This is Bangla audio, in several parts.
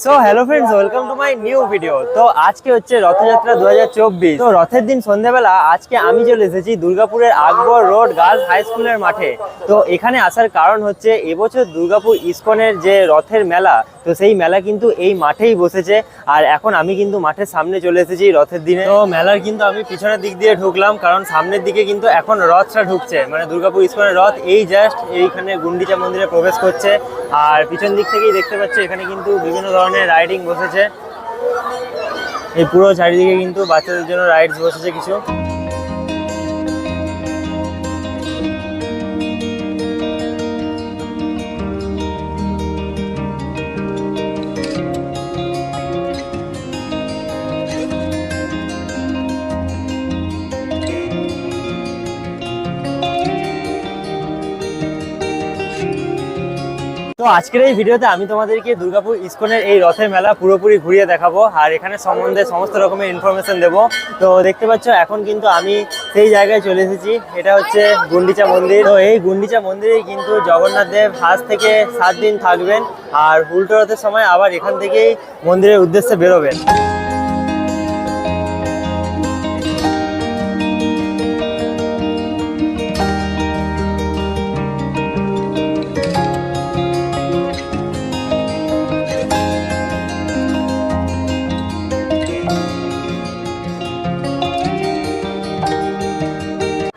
So hello friends, welcome to my new video. তো আজকে হচ্ছে রথযাত্রা 2024। তো রথের দিন সন্ধ্যাবেলা আজকে আমি চলে এসেছি দুর্গাপুরের আকবর রোড গার্লস হাই স্কুলের মাঠে। তো এখানে আসার কারণ হচ্ছে এবছর দুর্গাপুর ইসকনের যে রথের মেলা, তো সেই মেলা কিন্তু এই মাঠেই বসেছে। আর এখন আমি কিন্তু মাঠের সামনে চলে এসেছি রথের দিনে। তো মেলার কিন্তু আমি পিছনের দিক দিয়ে ঢুকলাম, কারণ সামনের দিকে কিন্তু এখন রথটা ঢুকছে, মানে দুর্গাপুর ইসকনের রথ এই জাস্ট এইখানে গুন্ডিচা মন্দিরে প্রবেশ করছে। আর পিছন দিক থেকেই দেখতে পাচ্ছি এখানে কিন্তু বিভিন্ন ধরনের রাইডিং বসেছে। এই পুরো চারিদিকে কিন্তু বাচ্চাদের জন্য রাইডস বসেছে কিছু। তো আজকের এই ভিডিওতে আমি তোমাদেরকে দুর্গাপুর ইসকনের এই রথের মেলা পুরোপুরি ঘুরিয়ে দেখাবো, আর এখানে সম্বন্ধে সমস্ত রকমের ইনফরমেশন দেবো। তো দেখতে পাচ্ছ এখন কিন্তু আমি সেই জায়গায় চলে এসেছি, এটা হচ্ছে গুন্ডিচা মন্দির। তো এই গুন্ডিচা মন্দিরে কিন্তু জগন্নাথ দেব 5 থেকে 7 দিন থাকবেন, আর উল্টো রথের সময় আবার এখান থেকেই মন্দিরের উদ্দেশ্যে বেরোবেন।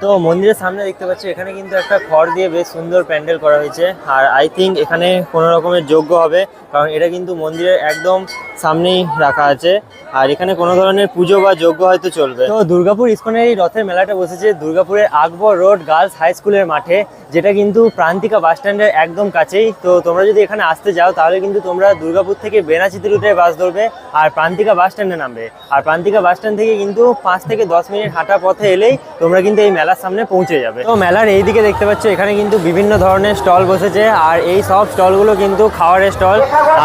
তো মন্দিরের সামনে দেখতে পাচ্ছি এখানে কিন্তু একটা খড় দিয়ে বেশ সুন্দর প্যান্ডেল করা হয়েছে, আর আই থিঙ্ক এখানে কোনো রকমের যজ্ঞ হবে, কারণ এটা কিন্তু মন্দিরের একদম সামনেই রাখা আছে। আর এখানে কোনো ধরনের পুজো বা যজ্ঞ হয়তো চলবে। তো দুর্গাপুর ইসকনের এই রথের মেলাটা বসেছে দুর্গাপুরের আকবর রোড গার্লস হাই স্কুলের মাঠে, যেটা কিন্তু প্রান্তিকা বাস স্ট্যান্ডের একদম কাছেই। তো তোমরা যদি এখানে আসতে যাও তাহলে কিন্তু তোমরা দুর্গাপুর থেকে বেনাচিতি রুটে বাস ধরবে আর প্রান্তিকা বাস স্ট্যান্ডে নামবে। আর প্রান্তিকা বাস স্ট্যান্ড থেকে কিন্তু 5 থেকে 10 মিনিট হাঁটা পথে এলেই তোমরা কিন্তু এই মেলার সামনে পৌঁছে যাবে। তো মেলার এই দিকে দেখতে পাচ্ছ এখানে কিন্তু বিভিন্ন ধরনের স্টল বসেছে, আর এই সব স্টলগুলো কিন্তু খাবারের স্টল,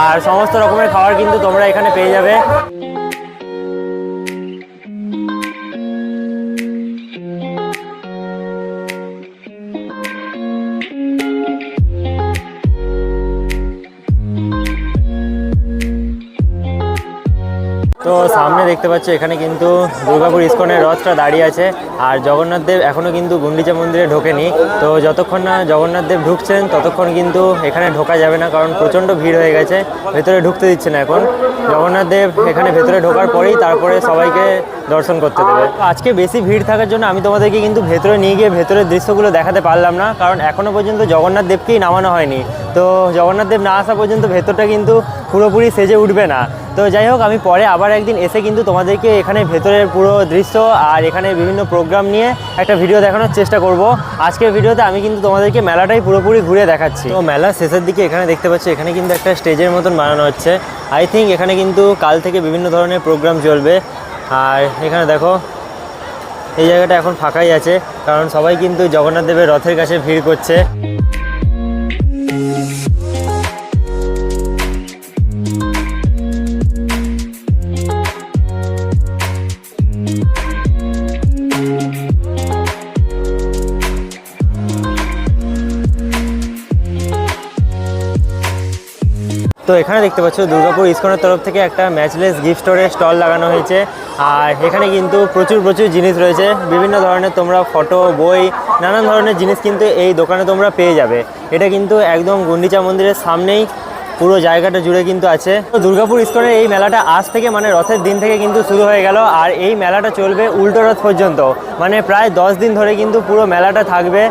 আর সমস্ত রকমের খাবার কিন্তু তোমরা এখানে পেয়ে যাবে। তো সামনে দেখতে পাচ্ছ এখানে কিন্তু দুর্গাপুর ইসকনের রথটা দাঁড়িয়ে আছে, আর জগন্নাথ দেব এখনও কিন্তু গুন্ডিচা মন্দিরে ঢোকেনি। তো যতক্ষণ না জগন্নাথ দেব ঢুকছেন ততক্ষণ কিন্তু এখানে ঢোকা যাবে না, কারণ প্রচণ্ড ভিড় হয়ে গেছে, ভেতরে ঢুকতে দিচ্ছে না এখন। জগন্নাথ দেব এখানে ভেতরে ঢোকার পরেই তারপরে সবাইকে দর্শন করতে দেবে। আজকে বেশি ভিড় থাকার জন্য আমি তোমাদেরকে কিন্তু ভেতরে নিয়ে গিয়ে ভেতরের দৃশ্যগুলো দেখাতে পারলাম না, কারণ এখনও পর্যন্ত জগন্নাথ দেবকেই নামানো হয়নি। তো জগন্নাথ দেব না আসা পর্যন্ত ভেতরটা কিন্তু পুরোপুরি সেজে উঠবে না। তো যাই হোক, আমি পরে আবার একদিন এসে কিন্তু তোমাদেরকে এখানে ভেতরের পুরো দৃশ্য আর এখানে বিভিন্ন প্রোগ্রাম নিয়ে একটা ভিডিও দেখানোর চেষ্টা করব। আজকের ভিডিওতে আমি কিন্তু তোমাদেরকে মেলাটাই পুরোপুরি ঘুরে দেখাচ্ছি। তো মেলার শেষের দিকে এখানে দেখতে পাচ্ছি এখানে কিন্তু একটা স্টেজের মতন বানানো হচ্ছে। আই থিঙ্ক এখানে কিন্তু কাল থেকে বিভিন্ন ধরনের প্রোগ্রাম চলবে। আর এখানে দেখো এই জায়গাটা এখন ফাঁকাই আছে, কারণ সবাই কিন্তু জগন্নাথ দেবের রথের কাছে ভিড় করছে। তো এখানে দেখতে পাচ্ছ দুর্গাপুর ইসকনের তরফ থেকে একটা ম্যাচলেস গিফট স্টোরের স্টল লাগানো হয়েছে, আর এখানে কিন্তু প্রচুর জিনিস রয়েছে। বিভিন্ন ধরনের তোমরা ফটো, বই, নানান ধরনের জিনিস কিন্তু এই দোকানে তোমরা পেয়ে যাবে। এটা কিন্তু একদম গুন্ডিচা মন্দিরের সামনেই পুরো জায়গাটা জুড়ে কিন্তু আছে। তো দুর্গাপুর ইসকনের এই মেলাটা আজ থেকে মানে রথের দিন থেকে কিন্তু শুরু হয়ে গেল, আর এই মেলাটা চলবে উল্টো রথ পর্যন্ত, মানে প্রায় 10 দিন ধরে কিন্তু পুরো মেলাটা থাকবে।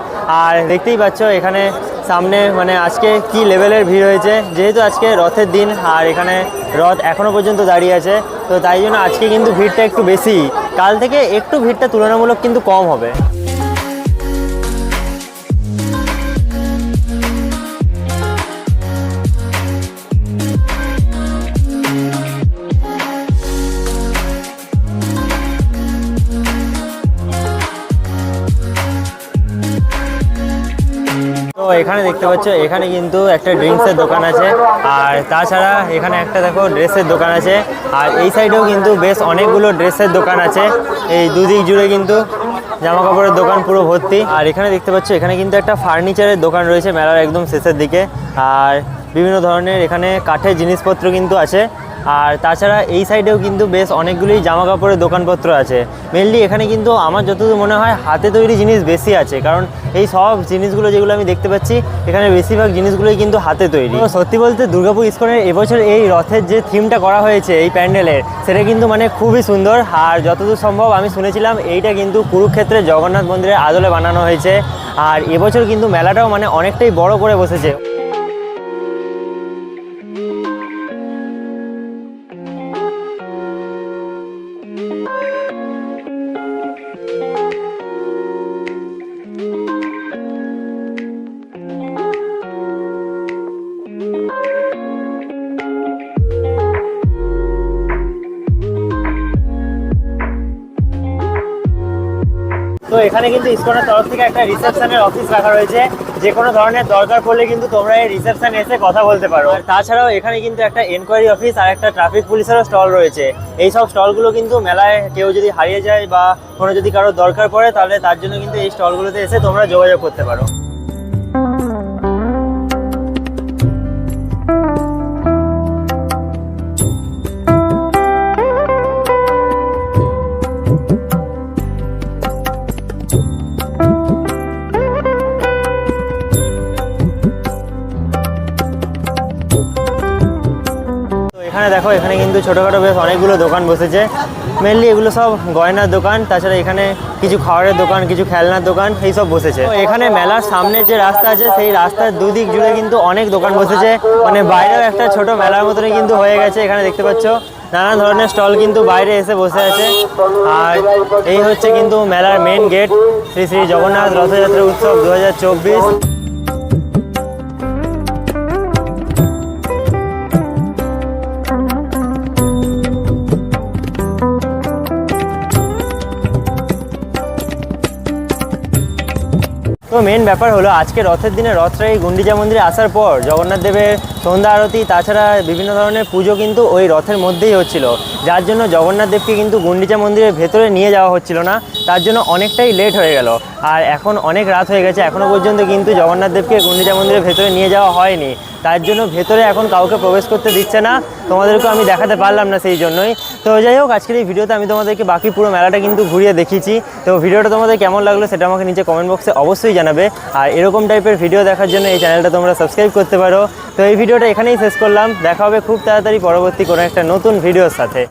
আর দেখতেই পাচ্ছ এখানে সামনে মানে আজকে কি লেভেলের ভিড় হয়েছে, যেহেতু আজকে রথের দিন আর এখানে রথ এখনও পর্যন্ত দাঁড়িয়ে আছে, তো তাই জন্য আজকে কিন্তু ভিড়টা একটু বেশি। কাল থেকে একটু ভিড়টা তুলনামূলক কিন্তু কম হবে। তো এখানে দেখতে পাচ্ছ এখানে কিন্তু একটা ড্রিঙ্কসের দোকান আছে, আর তাছাড়া এখানে একটা দেখো ড্রেসের দোকান আছে, আর এই সাইডেও কিন্তু বেশ অনেকগুলো ড্রেসের দোকান আছে এই দুদিক জুড়ে কিন্তু। জামা কাপড়ের দোকান পুরো ভর্তি। আর এখানে দেখতে পাচ্ছ এখানে কিন্তু একটা ফার্নিচারের দোকান রয়েছে মেলার একদম শেষের দিকে। আর বিভিন্ন ধরনের এখানে কাঠের জিনিসপত্র কিন্তু আছে। আর তাছাড়া এই সাইডেও কিন্তু বেশ অনেকগুলোই জামা কাপড়ের দোকানপত্র আছে। মেনলি এখানে কিন্তু আমার যতদূর মনে হয় হাতে তৈরি জিনিস বেশি আছে, কারণ এই সব জিনিসগুলো যেগুলো আমি দেখতে পাচ্ছি এখানে বেশিরভাগ জিনিসগুলোই কিন্তু হাতে তৈরি। তো সত্যি বলতে দুর্গাপুর ইস্কনের এবছর এই রথের যে থিমটা করা হয়েছে এই প্যান্ডেলের, সেটা কিন্তু মানে খুবই সুন্দর। আর যতদূর সম্ভব আমি শুনেছিলাম এইটা কিন্তু কুরুক্ষেত্রে জগন্নাথ মন্দিরের আদলে বানানো হয়েছে। আর এবছর কিন্তু মেলাটাও মানে অনেকটাই বড় করে বসেছে। তো এখানে কিন্তু ইসকনের তরফ থেকে একটা রিসেপশনের অফিস রাখা রয়েছে, যে কোনো ধরনের দরকার পড়লে কিন্তু তোমরা এই রিসেপশনে এসে কথা বলতে পারো। আর তাছাড়াও এখানে কিন্তু একটা এনকোয়ারি অফিস আর একটা ট্রাফিক পুলিশেরও স্টল রয়েছে। এই সব স্টলগুলো কিন্তু মেলায় কেউ যদি হারিয়ে যায় বা কোনো যদি কারোর দরকার পড়ে তাহলে তার জন্য কিন্তু এই স্টলগুলোতে এসে তোমরা যোগাযোগ করতে পারো। এখানে দেখো এখানে কিন্তু ছোটোখাটো বেশ অনেকগুলো দোকান বসেছে। মেনলি এগুলো সব গয়নার দোকান, তাছাড়া এখানে কিছু খাবারের দোকান, কিছু খেলনার দোকান এইসব বসেছে। তো এখানে মেলার সামনের যে রাস্তা আছে সেই রাস্তার দুদিক জুড়ে কিন্তু অনেক দোকান বসেছে, মানে বাইরেও একটা ছোট মেলার মতনই কিন্তু হয়ে গেছে। এখানে দেখতে পাচ্ছ নানান ধরনের স্টল কিন্তু বাইরে এসে বসে আছে। আর এই হচ্ছে কিন্তু মেলার মেন গেট, শ্রী শ্রী জগন্নাথ রথযাত্রা উৎসব 2024। তো মেন ব্যাপার হলো আজকে রথের দিনে রথটাই গুন্ডিচা মন্দিরে আসার পর জগন্নাথ দেবের সন্ধ্যা আরতি তাছাড়া বিভিন্ন ধরনের পুজো কিন্তু ওই রথের মধ্যেই হচ্ছিল, যার জন্য জগন্নাথ দেবকে কিন্তু গুন্ডিচা মন্দিরের ভেতরে নিয়ে যাওয়া হচ্ছিল না, তার জন্য অনেকটাই লেট হয়ে গেল। আর এখন অনেক রাত হয়ে গেছে, এখনও পর্যন্ত কিন্তু জগন্নাথ দেবকে গুন্ডিচা মন্দিরের ভেতরে নিয়ে যাওয়া হয়নি, তার জন্য ভেতরে এখন কাউকে প্রবেশ করতে দিচ্ছে না। তোমাদেরকে আমি দেখাতে পারলাম না সেই জন্যই। তো যাই হোক, আজকের এই ভিডিওতে আমি তোমাদেরকে বাকি পুরো মেলাটা কিন্তু ঘুরিয়ে দেখিয়েছি। তো ভিডিওটা তোমাদের কেমন লাগলো সেটা আমাকে নিচে কমেন্ট বক্সে অবশ্যই জানাবে। আর এরকম টাইপের ভিডিও দেখার জন্য এই চ্যানেলটা তোমরা সাবস্ক্রাইব করতে পারো। তো এই ভিডিওটা এখানেই শেষ করলাম, দেখা হবে খুব তাড়াতাড়ি পরবর্তী কোনো একটা নতুন ভিডিওর সাথে।